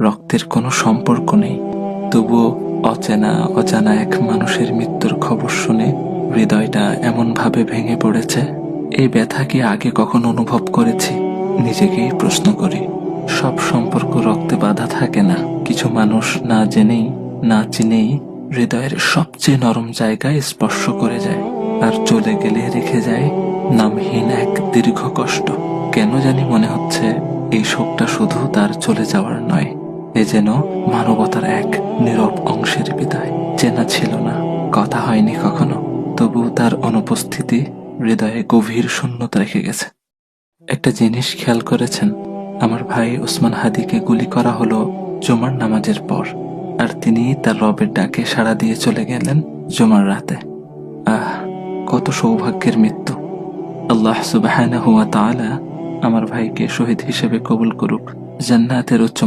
রক্তের কোনো সম্পর্ক নেই, তবুও অজানা এক মানুষের মৃত্যুর খবর শুনে হৃদয়টা এমনভাবে ভেঙে পড়েছে। এই ব্যথা কি আগে কখনো অনুভব করেছি? নিজেকেই প্রশ্ন করি। সব সম্পর্ক রক্তে বাঁধা থাকে না। কিছু মানুষ না জেনেই না চিনেই হৃদয়ের সবচেয়ে নরম জায়গায় স্পর্শ করে যায়, আর চলে গেলে রেখে যায় নামহীন এক দীর্ঘ কষ্ট। কেন জানি মনে হচ্ছে এই শোকটা শুধু তার চলে যাওয়ার নয়, এ যেন মানবতার এক নীরব অংশের বিদায়। চেনা ছিল না, কথা হয়নি কখনো, তবু তার অনুপস্থিতি হৃদয়ে গভীর শূন্যতা রেখে গেছে। একটা জিনিস খেয়াল করেছেন? আমার ভাই ওসমান হাদিকে গুলি করা হলো জুমার নামাজের পর, আর তিনি তার রবের ডাকে সাড়া দিয়ে চলে গেলেন জুমার রাতে। আহ, কত সৌভাগ্যের মৃত্যু! আল্লাহ সুবহানাহু ওয়া তাআলা আমার ভাইকে শহীদ হিসেবে কবুল করুক, জান্নাতের উচ্চ